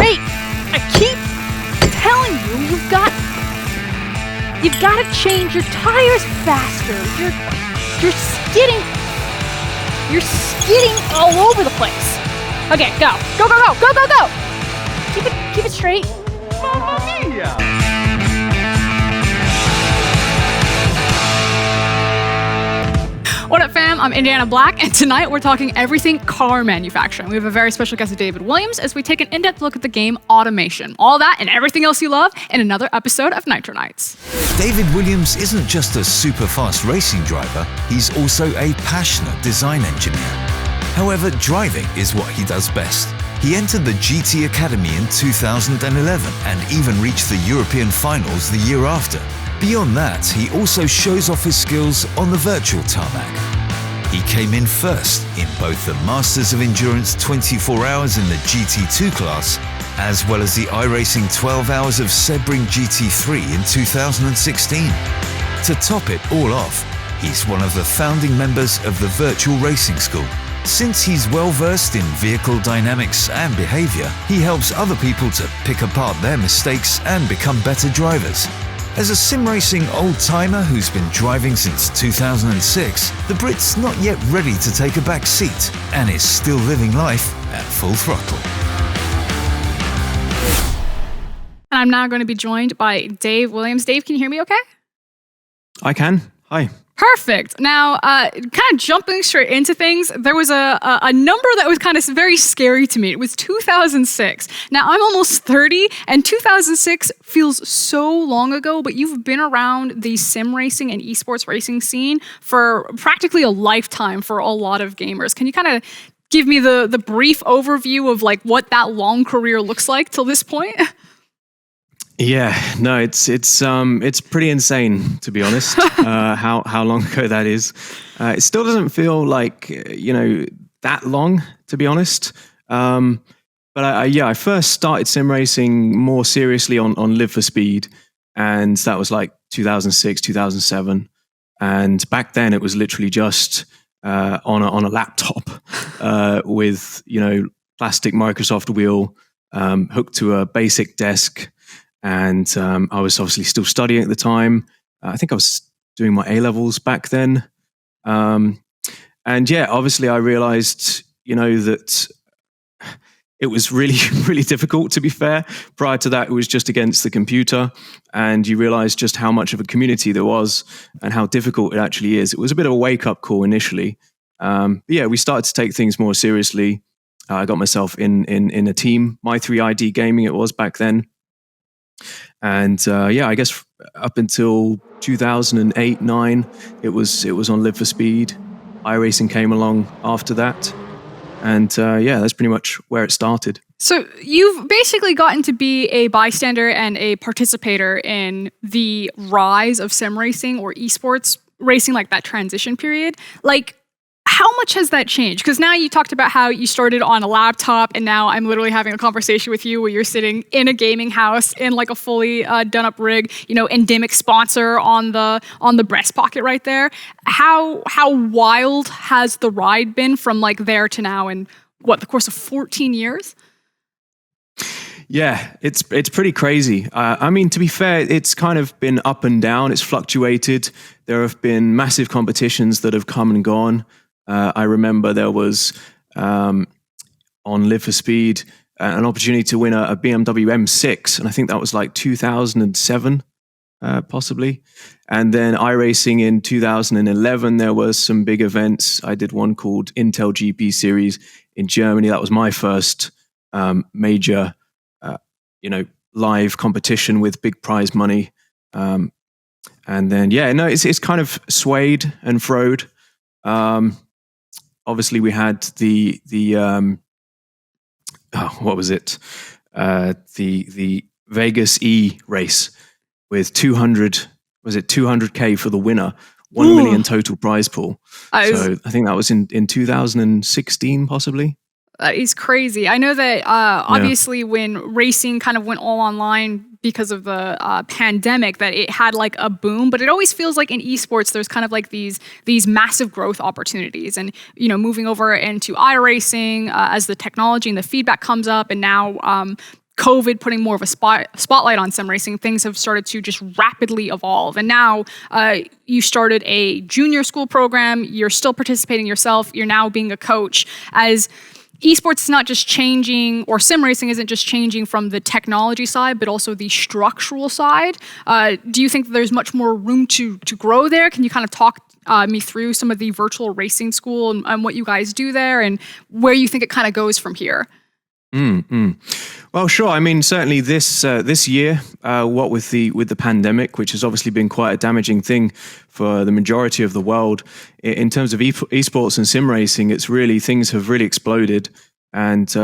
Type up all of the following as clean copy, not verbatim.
straight. I keep telling you, you've got to change your tires faster. You're skidding. You're skidding all over the place. Okay, go. Go, go, go, go, go, go. Keep it straight. Mamma mia! What up, fam? I'm Indiana Black, and tonight we're talking everything car manufacturing. We have a very special guest, David Williams, as we take an in-depth look at the game automation. All that and everything else you love in another episode of Nitro Nights. David Williams isn't just a super fast racing driver, he's also a passionate design engineer. However, driving is what he does best. He entered the GT Academy in 2011 and even reached the European finals the year after. Beyond that, he also shows off his skills on the virtual tarmac. He came in first in both the Masters of Endurance 24 hours in the GT2 class, as well as the iRacing 12 hours of Sebring GT3 in 2016. To top it all off, he's one of the founding members of the Virtual Racing School. Since he's well-versed in vehicle dynamics and behavior, he helps other people to pick apart their mistakes and become better drivers. As a sim racing old-timer who's been driving since 2006, the Brit's not yet ready to take a back seat and is still living life at full throttle. And I'm now going to be joined by Dave Williams. Dave, can you hear me okay? I can. Hi. Perfect. Now, kind of jumping straight into things, there was a number that was kind of very scary to me. It was 2006. Now, I'm almost 30, and 2006 feels so long ago, but you've been around the sim racing and esports racing scene for practically a lifetime for a lot of gamers. Can you kind of give me the brief overview of like what that long career looks like till this point? Yeah, no, it's pretty insane, to be honest. How long ago that is. It still doesn't feel like that long, to be honest. But I first started sim racing more seriously on Live for Speed, and that was like 2006, 2007. And back then, it was literally just on a laptop with plastic Microsoft wheel hooked to a basic desk. And I was obviously still studying at the time. I think I was doing my A-levels back then. And yeah, obviously I realized, that it was really, really difficult, to be fair. Prior to that, it was just against the computer. And you realize just how much of a community there was and how difficult it actually is. It was a bit of a wake-up call initially. But yeah, we started to take things more seriously. I got myself in a team, My3ID Gaming it was back then. And yeah, I guess up until 2008-9, it was on Live for Speed. iRacing came along after that, and yeah, that's pretty much where it started. So you've basically gotten to be a bystander and a participator in the rise of sim racing or esports racing, like that transition period. Like, how much has that changed? Because now you talked about how you started on a laptop, and now I'm literally having a conversation with you where you're sitting in a gaming house in like a fully done up rig, endemic sponsor on the breast pocket right there. How wild has the ride been from like there to now in the course of 14 years? Yeah, it's pretty crazy. I mean, to be fair, it's kind of been up and down. It's fluctuated. There have been massive competitions that have come and gone. I remember there was, on Live for Speed, an opportunity to win a BMW M6, and I think that was like 2007, possibly. And then iRacing in 2011, there was some big events. I did one called Intel GP Series in Germany. That was my first major, live competition with big prize money. And then, yeah, no, it's kind of swayed and froed. Obviously, we had the what was it? The Vegas E race with 200K for the winner, 1 million total prize pool. So I think that was in 2016, possibly. That is crazy. I know that obviously when racing kind of went all online because of the pandemic, that it had like a boom, but it always feels like in esports, there's kind of like these massive growth opportunities. And, moving over into iRacing as the technology and the feedback comes up, and now COVID putting more of a spotlight on sim racing, things have started to just rapidly evolve. And now you started a junior school program. You're still participating yourself. You're now being a coach. As esports is not just changing, or sim racing isn't just changing from the technology side, but also the structural side. Do you think there's much more room to grow there? Can you kind of talk me through some of the virtual racing school and what you guys do there and where you think it kind of goes from here? Well, sure. I mean, certainly this year, what with the pandemic, which has obviously been quite a damaging thing for the majority of the world, in terms of esports and sim racing, things have really exploded. And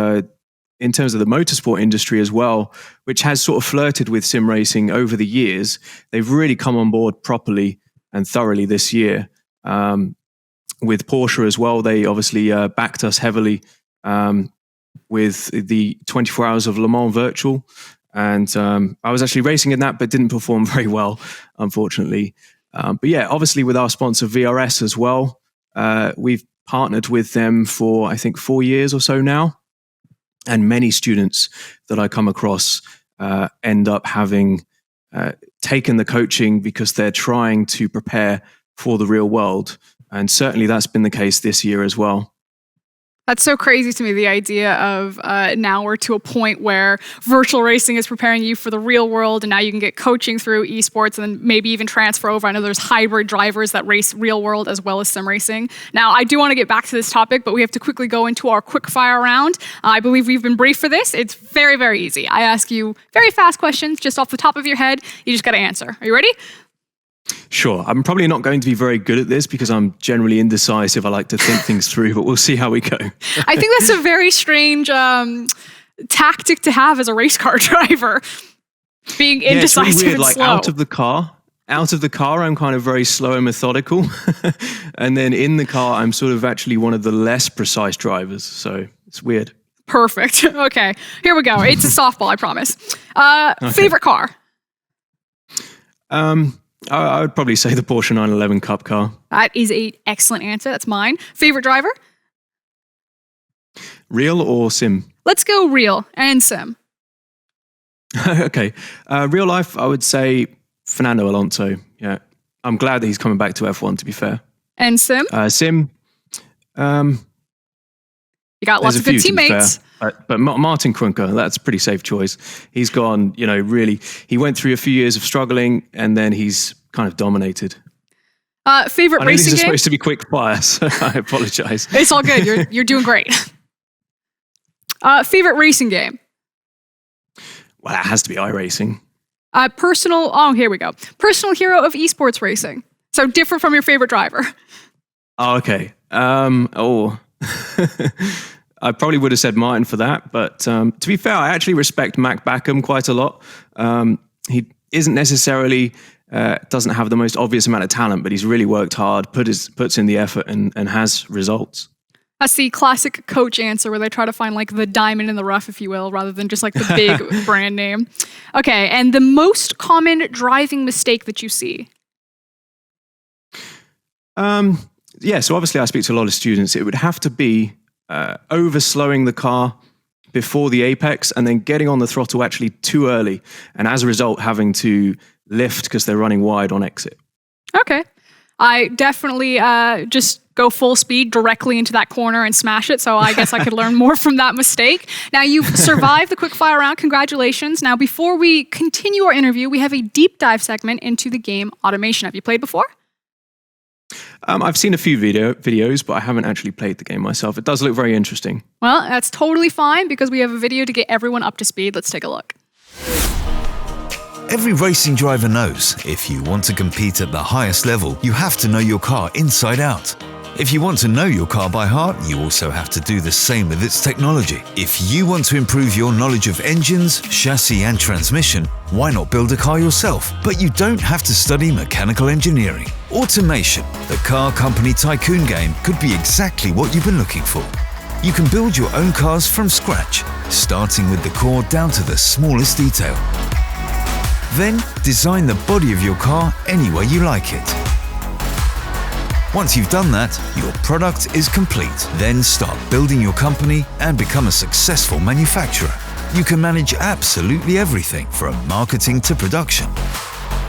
in terms of the motorsport industry as well, which has sort of flirted with sim racing over the years, they've really come on board properly and thoroughly this year. With Porsche as well, they obviously backed us heavily with the 24 Hours of Le Mans Virtual. And I was actually racing in that, but didn't perform very well, unfortunately. But yeah, obviously with our sponsor VRS as well, we've partnered with them for, I think, 4 years or so now. And many students that I come across end up having taken the coaching because they're trying to prepare for the real world. And certainly that's been the case this year as well. That's so crazy to me, the idea of now we're to a point where virtual racing is preparing you for the real world, and now you can get coaching through esports and then maybe even transfer over. I know there's hybrid drivers that race real world as well as sim racing. Now, I do want to get back to this topic, but we have to quickly go into our quickfire round. I believe we've been briefed for this. It's very, very easy. I ask you very fast questions just off the top of your head. You just got to answer. Are you ready? Sure. I'm probably not going to be very good at this because I'm generally indecisive. I like to think things through, but we'll see how we go. I think that's a very strange tactic to have as a race car driver, being indecisive it's really weird. and Like slow. out of the car, I'm kind of very slow and methodical. And then in the car, I'm sort of actually one of the less precise drivers. So it's weird. Perfect. Okay, here we go. It's a softball, I promise. Okay. Favorite car? I would probably say the Porsche 911 Cup car. That is an excellent answer. That's mine. Favorite driver? Real or sim? Let's go real and sim. Okay. Real life, I would say Fernando Alonso. Yeah. I'm glad that he's coming back to F1, to be fair. And sim? Sim. You got lots of good teammates. But Martin Krunker, that's a pretty safe choice. He's gone, really, he went through a few years of struggling and then he's kind of dominated. Favorite racing game? These are supposed to be quick fire, so I apologize. It's all good. You're doing great. Favorite racing game? Well, it has to be iRacing. Here we go. Personal hero of esports racing. So different from your favorite driver. Oh, okay. I probably would have said Martin for that, but to be fair, I actually respect Mac Backham quite a lot. He isn't necessarily, doesn't have the most obvious amount of talent, but he's really worked hard, puts in the effort and has results. That's the classic coach answer where they try to find like the diamond in the rough, if you will, rather than just like the big brand name. Okay, and the most common driving mistake that you see? So obviously I speak to a lot of students. It would have to be overslowing the car before the apex and then getting on the throttle actually too early. And as a result, having to lift because they're running wide on exit. Okay. I definitely just go full speed directly into that corner and smash it. So I guess I could learn more from that mistake. Now, you've survived the quickfire round. Congratulations. Now, before we continue our interview, we have a deep dive segment into the game automation. Have you played before? I've seen a few videos, but I haven't actually played the game myself. It does look very interesting. Well, that's totally fine because we have a video to get everyone up to speed. Let's take a look. Every racing driver knows if you want to compete at the highest level, you have to know your car inside out. If you want to know your car by heart, you also have to do the same with its technology. If you want to improve your knowledge of engines, chassis and transmission, why not build a car yourself? But you don't have to study mechanical engineering. Automation, the Car Company Tycoon game, could be exactly what you've been looking for. You can build your own cars from scratch, starting with the core down to the smallest detail. Then, design the body of your car any way you like it. Once you've done that, your product is complete. Then start building your company and become a successful manufacturer. You can manage absolutely everything from marketing to production.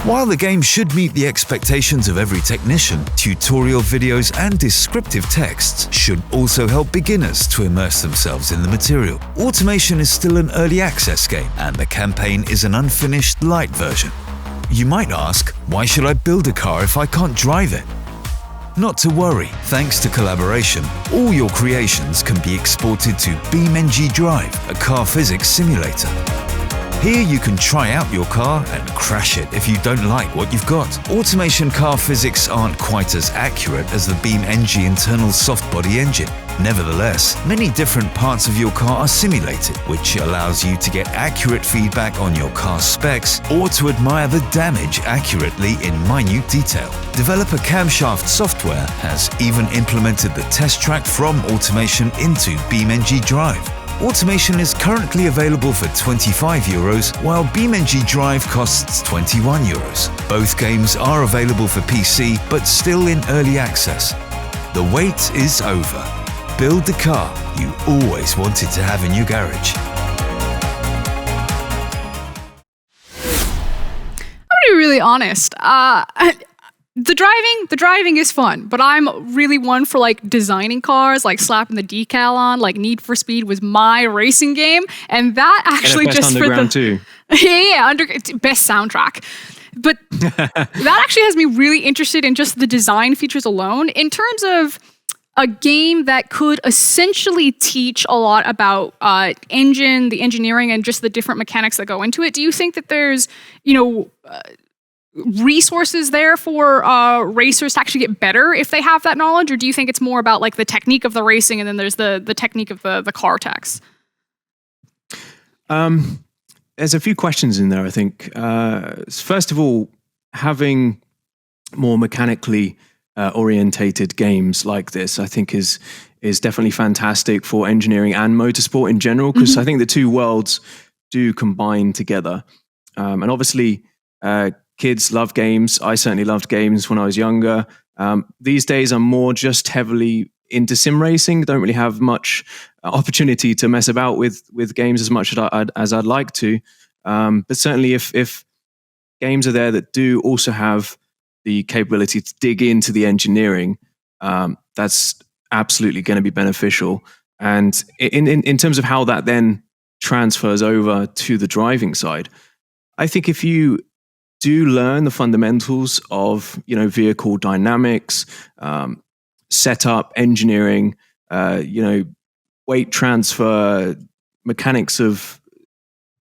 While the game should meet the expectations of every technician, tutorial videos and descriptive texts should also help beginners to immerse themselves in the material. Automation is still an early access game, and the campaign is an unfinished light version. You might ask, why should I build a car if I can't drive it? Not to worry, thanks to collaboration, all your creations can be exported to BeamNG Drive, a car physics simulator. Here you can try out your car and crash it if you don't like what you've got. Automation car physics aren't quite as accurate as the BeamNG internal soft body engine. Nevertheless, many different parts of your car are simulated, which allows you to get accurate feedback on your car's specs or to admire the damage accurately in minute detail. Developer Camshaft Software has even implemented the test track from Automation into BeamNG Drive. Automation is currently available for €25, while BeamNG Drive costs €21. Both games are available for PC, but still in early access. The wait is over. Build the car you always wanted to have in your garage. I'm gonna be really honest. The driving is fun, but I'm really one for like designing cars, like slapping the decal on. Like Need for Speed was my racing game, and that actually and just for the too. best soundtrack. But that actually has me really interested in just the design features alone. In terms of a game that could essentially teach a lot about the engineering, and just the different mechanics that go into it, do you think that there's, resources there for racers to actually get better if they have that knowledge? Or do you think it's more about like the technique of the racing and then there's the technique of the car techs? There's a few questions in there, I think. First of all, having more mechanically orientated games like this, I think is definitely fantastic for engineering and motorsport in general, because I think the two worlds do combine together. And obviously, kids love games. I certainly loved games when I was younger. These days, I'm more just heavily into sim racing. Don't really have much opportunity to mess about with games as much as I'd like to. But certainly, if games are there that do also have the capability to dig into the engineering, that's absolutely going to be beneficial. And in terms of how that then transfers over to the driving side, I think if you do learn the fundamentals of vehicle dynamics, setup, engineering, weight transfer, mechanics of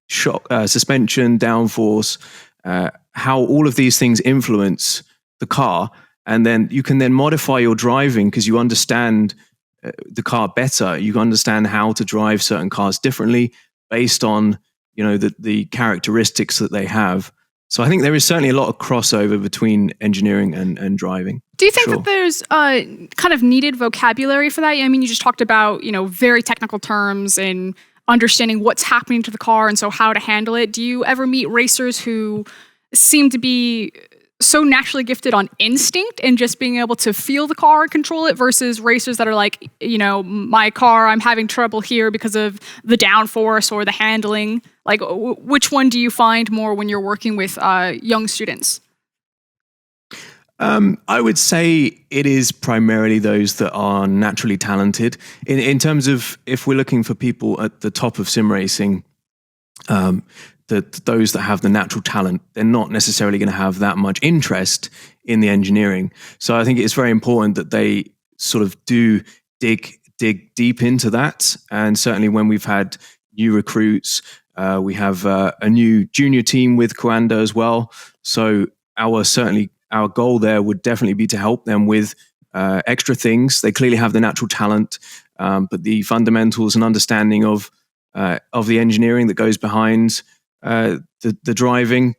shock, suspension, downforce, how all of these things influence the car, and then you can then modify your driving because you understand the car better. You understand how to drive certain cars differently based on the characteristics that they have. So I think there is certainly a lot of crossover between engineering and driving. Do you think that there's kind of needed vocabulary for that? I mean, you just talked about, very technical terms and understanding what's happening to the car and so how to handle it. Do you ever meet racers who seem to be so naturally gifted on instinct and just being able to feel the car and control it, versus racers that are like, my car, I'm having trouble here because of the downforce or the handling? Like, which one do you find more when you're working with young students? I would say it is primarily those that are naturally talented. In terms of, if we're looking for people at the top of sim racing, those that have the natural talent, they're not necessarily going to have that much interest in the engineering. So I think it's very important that they sort of do dig deep into that. And certainly when we've had new recruits, we have a new junior team with Coanda as well. So our goal there would definitely be to help them with extra things. They clearly have the natural talent, but the fundamentals and understanding of the engineering that goes behind the driving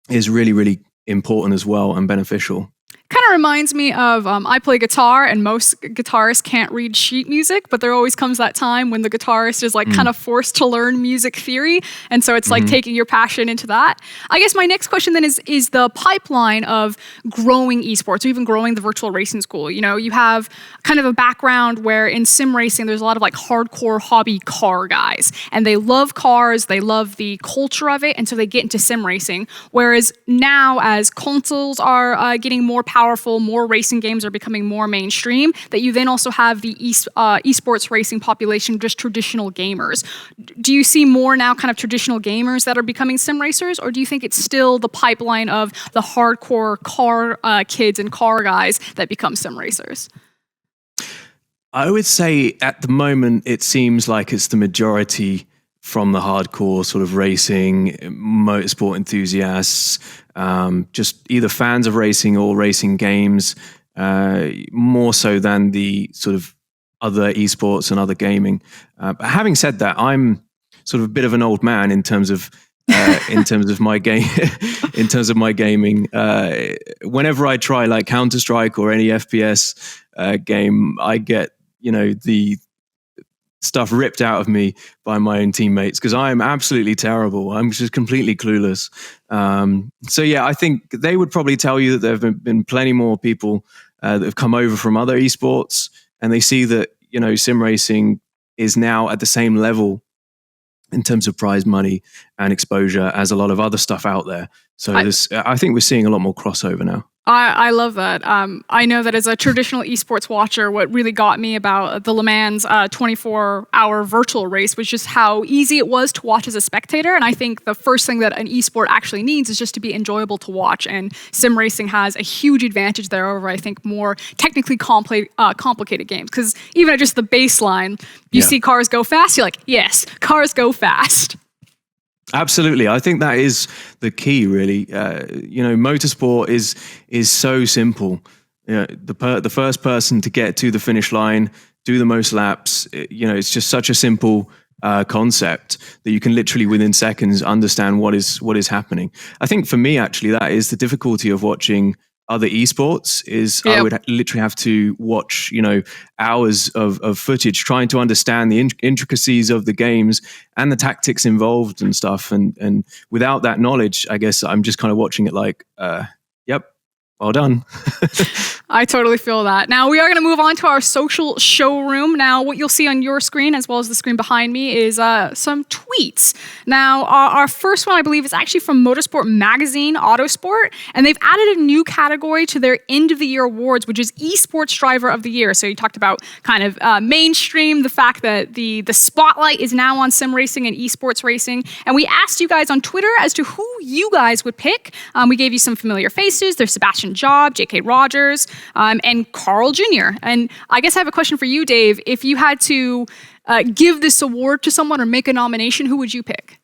is really, really important as well and beneficial. Kind of reminds me of I play guitar, and most guitarists can't read sheet music, but there always comes that time when the guitarist is like kind of forced to learn music theory, and so it's like taking your passion into that. I guess my next question then is the pipeline of growing esports, or even growing the virtual racing school. You know, you have kind of a background where in sim racing there's a lot of like hardcore hobby car guys, and they love cars, they love the culture of it, and so they get into sim racing. Whereas now, as consoles are getting more powerful, more racing games are becoming more mainstream, that you then also have the esports racing population, just traditional gamers. Do you see more now kind of traditional gamers that are becoming sim racers, or do you think it's still the pipeline of the hardcore car kids and car guys that become sim racers? I would say at the moment, it seems like it's the majority from the hardcore sort of racing, motorsport enthusiasts, just either fans of racing or racing games, more so than the sort of other esports and other gaming. But having said that, I'm sort of a bit of an old man in terms of my game, in terms of my gaming. Whenever I try like Counter-Strike or any FPS game, I get, you know, the stuff ripped out of me by my own teammates because I am absolutely terrible. I'm just completely clueless. So yeah, I think they would probably tell you that there have been plenty more people that have come over from other esports, and they see that, you know, sim racing is now at the same level in terms of prize money and exposure as a lot of other stuff out there. So I think we're seeing a lot more crossover now. I love that. I know that as a traditional esports watcher, what really got me about the Le Mans 24-hour virtual race was just how easy it was to watch as a spectator. And I think the first thing that an esport actually needs is just to be enjoyable to watch. And sim racing has a huge advantage there over, I think, more technically complicated games. Because even at just the baseline, you see cars go fast, you're like, yes, cars go fast. Absolutely. I think that is the key, really. You know, motorsport is so simple. You know, the first person to get to the finish line, do the most laps, you know, it's just such a simple concept that you can literally within seconds understand what is happening. I think for me, actually, that is the difficulty of watching other esports is I would literally have to watch, you know, hours of footage trying to understand the intricacies of the games and the tactics involved and stuff. And without that knowledge, I guess I'm just kind of watching it like, yep, well done. I totally feel that. Now we are going to move on to our social showroom. Now what you'll see on your screen as well as the screen behind me is some tweets. Now our first one, I believe, is actually from Motorsport Magazine Autosport, and they've added a new category to their end of the year awards, which is Esports Driver of the Year. So you talked about kind of mainstream, the fact that the spotlight is now on sim racing and esports racing. And we asked you guys on Twitter as to who you guys would pick. We gave you some familiar faces. There's Sebastian Job, J.K. Rogers, and Carl Jr. And I guess I have a question for you, Dave. If you had to give this award to someone or make a nomination, who would you pick?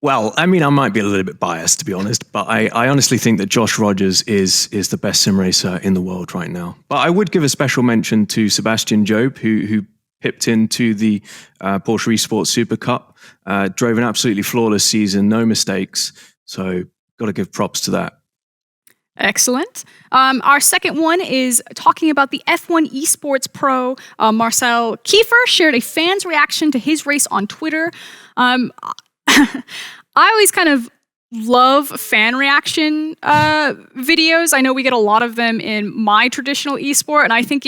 Well, I mean, I might be a little bit biased, to be honest, but I honestly think that Josh Rogers is the best sim racer in the world right now. But I would give a special mention to Sebastian Job, who pipped into the Porsche Esports Super Cup, drove an absolutely flawless season, no mistakes. So got to give props to that. Excellent. Our second one is talking about the F1 Esports Pro. Marcel Kiefer shared a fan's reaction to his race on Twitter. I always kind of love fan reaction videos. I know we get a lot of them in my traditional esport, and I think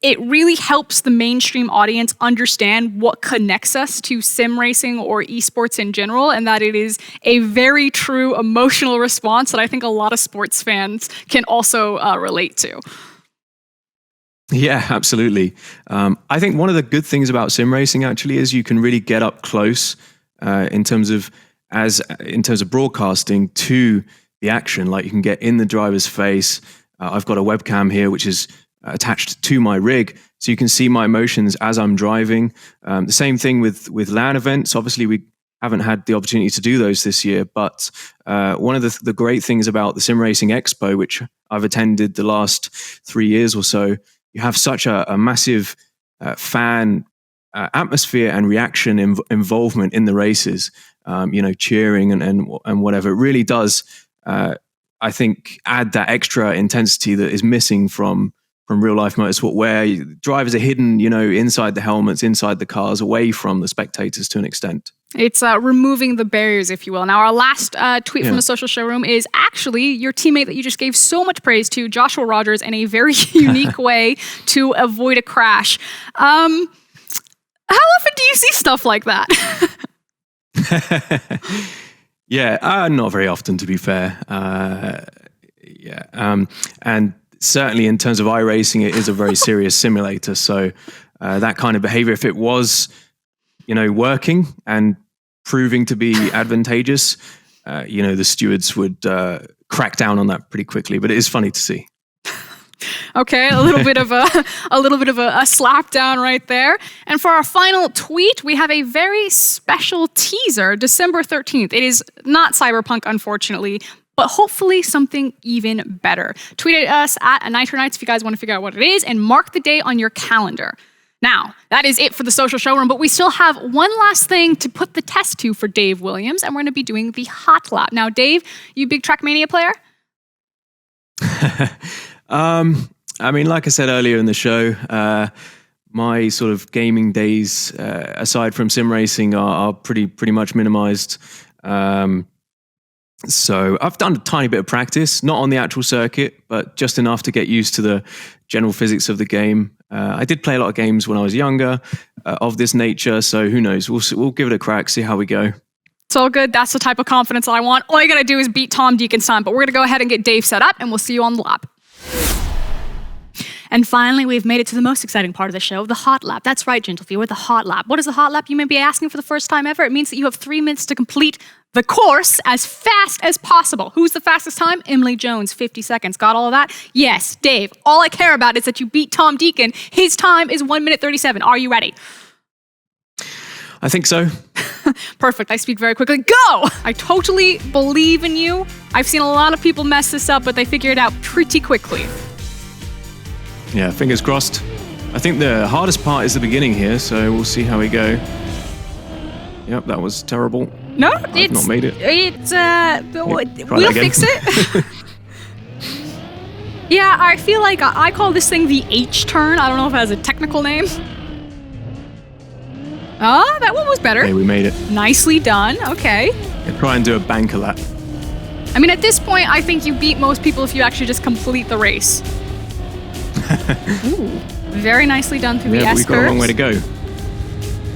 it really helps the mainstream audience understand what connects us to sim racing or esports in general, and that it is a very true emotional response that I think a lot of sports fans can also relate to. Yeah, absolutely. I think one of the good things about sim racing actually is you can really get up close in terms of broadcasting to the action. Like you can get in the driver's face. I've got a webcam here which is attached to my rig, so you can see my emotions as I'm driving. The same thing with LAN events. Obviously, we haven't had the opportunity to do those this year, but one of the great things about the Sim Racing Expo, which I've attended the last 3 years or so, you have such a massive fan atmosphere and reaction involvement in the races. You know, cheering and whatever. It really does I think, add that extra intensity that is missing from real life motorsport, where drivers are hidden, inside the helmets, inside the cars, away from the spectators to an extent. It's removing the barriers, if you will. Now, our last tweet from the social showroom is actually your teammate that you just gave so much praise to, Joshua Rogers, in a very unique way to avoid a crash. How often do you see stuff like that? Yeah, not very often, to be fair. And certainly in terms of iRacing, it is a very serious simulator. So that kind of behavior, if it was, working and proving to be advantageous, the stewards would crack down on that pretty quickly. But it is funny to see. Okay, a little bit of a slap down right there. And for our final tweet, we have a very special teaser, December 13th. It is not Cyberpunk, unfortunately, but hopefully something even better. Tweet at us at NitroNights if you guys want to figure out what it is, and mark the day on your calendar. Now, that is it for the social showroom, but we still have one last thing to put the test to for Dave Williams, and we're going to be doing the hot lap. Now, Dave, you big Trackmania player? Like I said earlier in the show, my sort of gaming days, aside from sim racing, are pretty much minimized. So I've done a tiny bit of practice, not on the actual circuit, but just enough to get used to the general physics of the game. I did play a lot of games when I was younger of this nature, so who knows? We'll give it a crack, see how we go. It's all good. That's the type of confidence I want. All you got to do is beat Tom Deacon's time, but we're going to go ahead and get Dave set up, and we'll see you on the lap. And finally, we've made it to the most exciting part of the show, the hot lap. That's right, gentle viewer, the hot lap. What is the hot lap? You may be asking for the first time ever. It means that you have 3 minutes to complete the course as fast as possible. Who's the fastest time? Emily Jones, 50 seconds. Got all of that? Yes, Dave. All I care about is that you beat Tom Deacon. His time is 1 minute 37. Are you ready? I think so. Perfect. I speak very quickly. Go! I totally believe in you. I've seen a lot of people mess this up, but they figure it out pretty quickly. Yeah, fingers crossed. I think the hardest part is the beginning here, so we'll see how we go. Yep, that was terrible. No, I've not made it. We'll fix it. Yeah, I feel like I call this thing the H turn. I don't know if it has a technical name. Oh, that one was better. Hey, we made it. Nicely done. Okay. Yeah, try and do a banker lap. I mean, at this point, I think you beat most people if you actually just complete the race. Ooh, very nicely done through the S-curves. We've got a long way to go.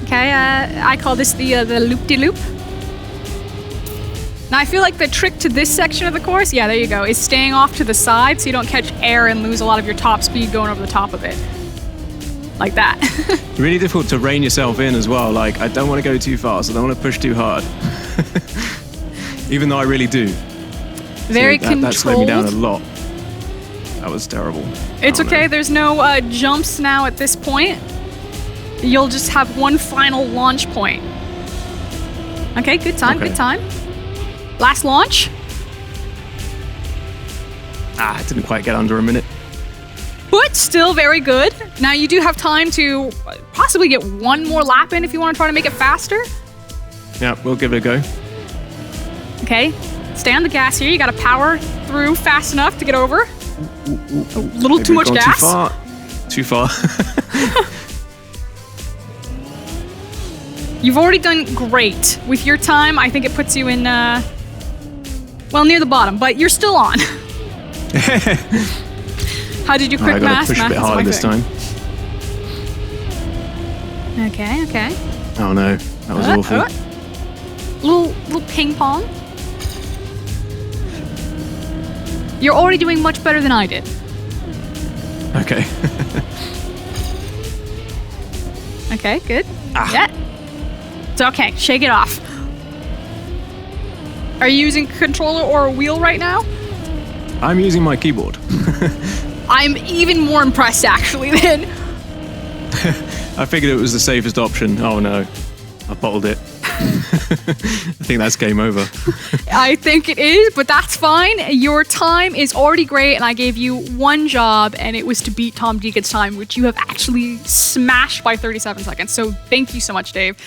Okay, I call this the loop-de-loop. Now, I feel like the trick to this section of the course, yeah, there you go, is staying off to the side so you don't catch air and lose a lot of your top speed going over the top of it. Like that. Really difficult to rein yourself in as well. Like, I don't want to go too fast. I don't want to push too hard. Even though I really do. Very controlled. That slowed me down a lot. That was terrible. It's okay. There's no jumps now at this point. You'll just have one final launch point. Okay, good time, good time. Last launch. I didn't quite get under a minute. But still very good. Now you do have time to possibly get one more lap in if you want to try to make it faster. Yeah, we'll give it a go. Okay, stay on the gas here. You got to power through fast enough to get over. A little too much gas. Too far. You've already done great. With your time, I think it puts you in, near the bottom, but you're still on. How did you quick math? I gotta push a bit harder this time. Okay. Oh no, that was awful. Little ping pong. You're already doing much better than I did. Okay. Okay, good. Yeah. It's okay. Shake it off. Are you using a controller or a wheel right now? I'm using my keyboard. I'm even more impressed, actually, then. I figured it was the safest option. Oh no, I bottled it. I think that's game over. I think it is, but that's fine. Your time is already great, and I gave you one job, and it was to beat Tom Deacon's time, which you have actually smashed by 37 seconds. So thank you so much, Dave.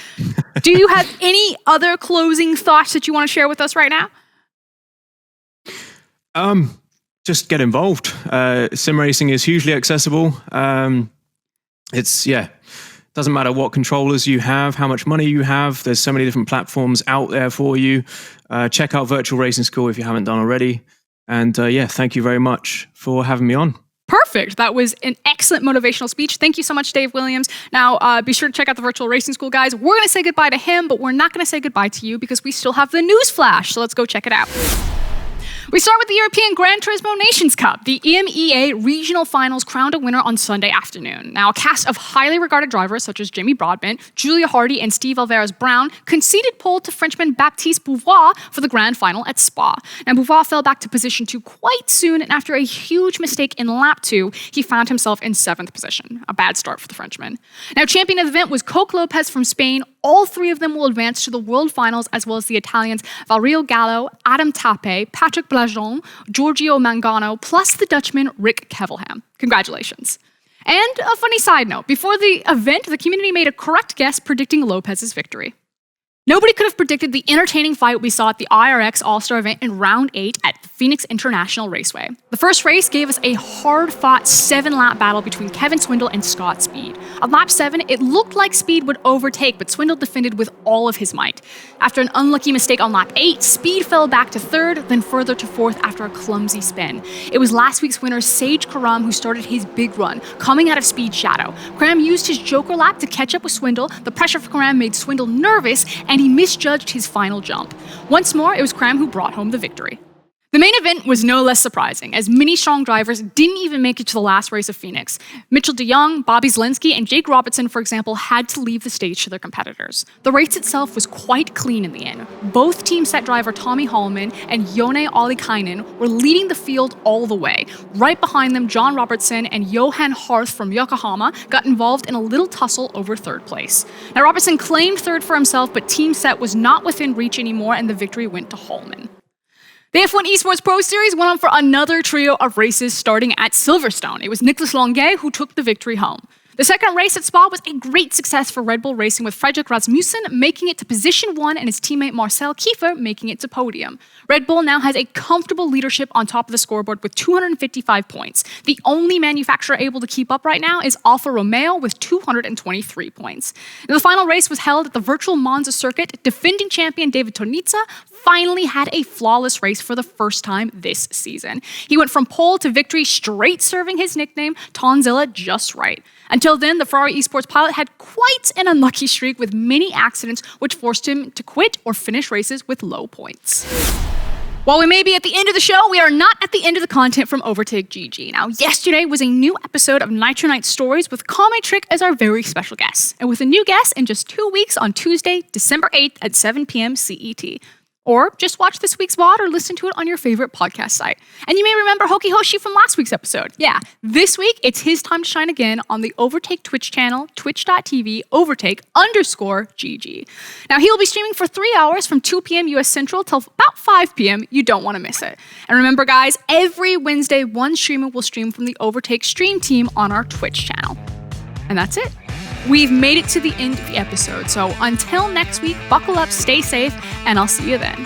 Do you have any other closing thoughts that you want to share with us right now? Just get involved. Sim racing is hugely accessible. Doesn't matter what controllers you have, how much money you have. There's so many different platforms out there for you. Check out Virtual Racing School if you haven't done already. And thank you very much for having me on. Perfect. That was an excellent motivational speech. Thank you so much, Dave Williams. Now, be sure to check out the Virtual Racing School, guys. We're going to say goodbye to him, but we're not going to say goodbye to you because we still have the Newsflash. So let's go check it out. We start with the European Gran Turismo Nations Cup. The EMEA Regional Finals crowned a winner on Sunday afternoon. Now, a cast of highly regarded drivers such as Jamie Broadbent, Julia Hardy, and Steve Alvarez-Brown conceded pole to Frenchman Baptiste Beauvoir for the grand final at Spa. Now, Beauvoir fell back to position 2 quite soon, and after a huge mistake in lap 2, he found himself in 7th position. A bad start for the Frenchman. Now, champion of the event was Coke Lopez from Spain. All 3 of them will advance to the World Finals, as well as the Italians Valerio Gallo, Adam Tappe, Patrick Blajon, Giorgio Mangano, plus the Dutchman Rick Kevelham. Congratulations. And a funny side note, before the event, the community made a correct guess predicting Lopez's victory. Nobody could have predicted the entertaining fight we saw at the IRX All-Star event in round 8 at the Phoenix International Raceway. The first race gave us a hard-fought 7-lap battle between Kevin Swindle and Scott Speed. On lap 7, it looked like Speed would overtake, but Swindle defended with all of his might. After an unlucky mistake on lap 8, Speed fell back to 3rd, then further to 4th after a clumsy spin. It was last week's winner Sage Karam who started his big run, coming out of Speed's shadow. Karam used his joker lap to catch up with Swindle. The pressure for Karam made Swindle nervous, and he misjudged his final jump. Once more, it was Karam who brought home the victory. The main event was no less surprising, as many strong drivers didn't even make it to the last race of Phoenix. Mitchell de Jong, Bobby Zielinski, and Jake Robertson, for example, had to leave the stage to their competitors. The race itself was quite clean in the end. Both team set driver Tommy Hallman and Jone Ollikainen were leading the field all the way. Right behind them, John Robertson and Johan Harth from Yokohama got involved in a little tussle over 3rd place. Now, Robertson claimed 3rd for himself, but team set was not within reach anymore, and the victory went to Hallman. The F1 Esports Pro Series went on for another trio of races starting at Silverstone. It was Nicolas Longuet who took the victory home. The second race at Spa was a great success for Red Bull Racing, with Fredrik Rasmussen making it to position 1 and his teammate Marcel Kiefer making it to podium. Red Bull now has a comfortable leadership on top of the scoreboard with 255 points. The only manufacturer able to keep up right now is Alfa Romeo with 223 points. Now, the final race was held at the virtual Monza circuit. Defending champion David Tonizza finally had a flawless race for the first time this season. He went from pole to victory, straight serving his nickname, Tonzilla, just right. Until then, the Ferrari esports pilot had quite an unlucky streak with many accidents, which forced him to quit or finish races with low points. While we may be at the end of the show, we are not at the end of the content from Overtake GG. Now, yesterday was a new episode of NitroNights Stories with Kame Trick as our very special guest. And with a new guest in just 2 weeks on Tuesday, December 8th at 7 p.m. CET. Or just watch this week's VOD or listen to it on your favorite podcast site. And you may remember Hoki Hoshi from last week's episode. Yeah, this week, it's his time to shine again on the Overtake Twitch channel, twitch.tv, overtake_GG. Now, he'll be streaming for 3 hours from 2 p.m. US Central till about 5 p.m. You don't want to miss it. And remember, guys, every Wednesday, one streamer will stream from the Overtake stream team on our Twitch channel. And that's it. We've made it to the end of the episode, so until next week, buckle up, stay safe, and I'll see you then.